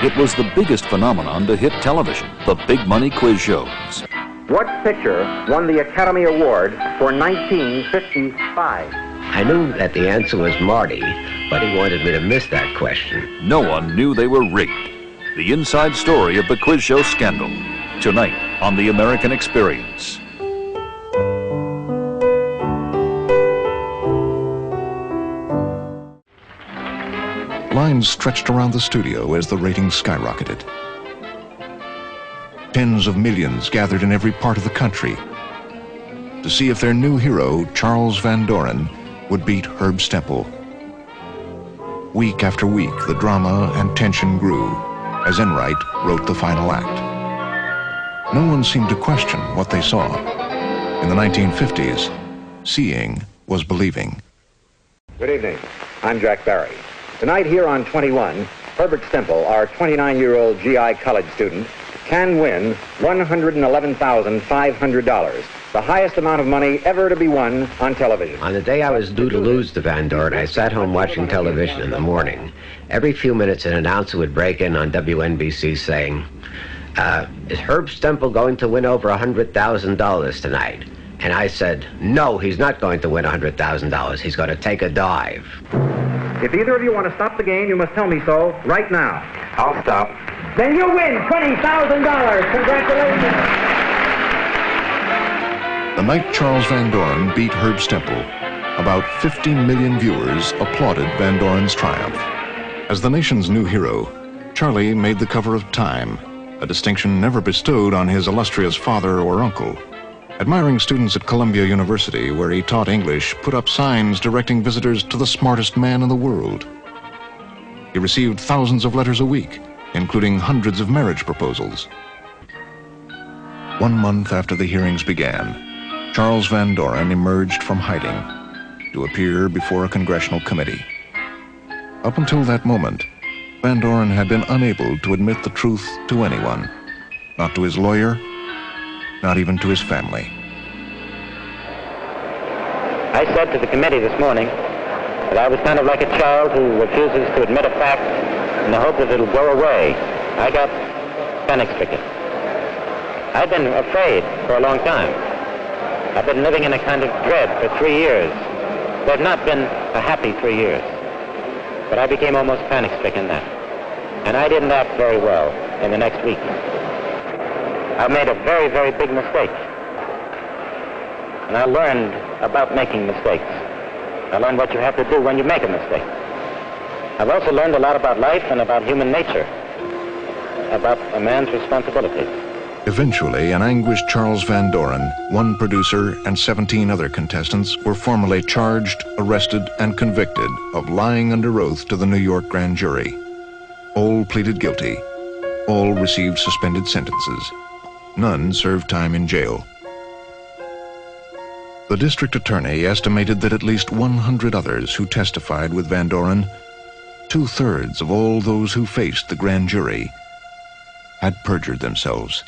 It was the biggest phenomenon to hit television, the big money quiz shows. What picture won the Academy Award for 1955? I knew that the answer was Marty, but he wanted me to miss that question. No one knew they were rigged. The inside story of the quiz show scandal. Tonight on The American Experience. Lines stretched around the studio as the ratings skyrocketed. Tens of millions gathered in every part of the country to see if their new hero, Charles Van Doren, would beat Herb Stempel. Week after week, the drama and tension grew as Enright wrote the final act. No one seemed to question what they saw. In the 1950s, seeing was believing. Good evening. I'm Jack Barry. Tonight here on 21, Herbert Stempel, our 29-year-old GI college student, can win $111,500, the highest amount of money ever to be won on television. On the day I was due to lose to Van Doren, I sat home watching television in the morning. Every few minutes, an announcer would break in on WNBC saying, is Herb Stempel going to win over $100,000 tonight? And I said, no, he's not going to win $100,000. He's going to take a dive. If either of you want to stop the game, you must tell me so right now. I'll stop. Then you win $20,000. Congratulations. The night Charles Van Doren beat Herb Stempel, about 15 million viewers applauded Van Doren's triumph. As the nation's new hero, Charlie made the cover of Time, a distinction never bestowed on his illustrious father or uncle. Admiring students at Columbia University, where he taught English, put up signs directing visitors to the smartest man in the world. He received thousands of letters a week, including hundreds of marriage proposals. 1 month after the hearings began, Charles Van Doren emerged from hiding to appear before a congressional committee. Up until that moment, Van Doren had been unable to admit the truth to anyone, not to his lawyer, not even to his family. I said to the committee this morning that I was kind of like a child who refuses to admit a fact in the hope that it'll go away. I got panic-stricken. I've been afraid for a long time. I've been living in a kind of dread for 3 years. They've not been a happy 3 years. But I became almost panic-stricken then. And I didn't act very well in the next week. I made a very, very big mistake. And I learned about making mistakes. I learned what you have to do when you make a mistake. I've also learned a lot about life and about human nature, about a man's responsibility. Eventually, an anguished Charles Van Doren, one producer, and 17 other contestants were formally charged, arrested, and convicted of lying under oath to the New York grand jury. All pleaded guilty. All received suspended sentences. None served time in jail. The district attorney estimated that at least 100 others who testified with Van Doren, 2/3 of all those who faced the grand jury, had perjured themselves.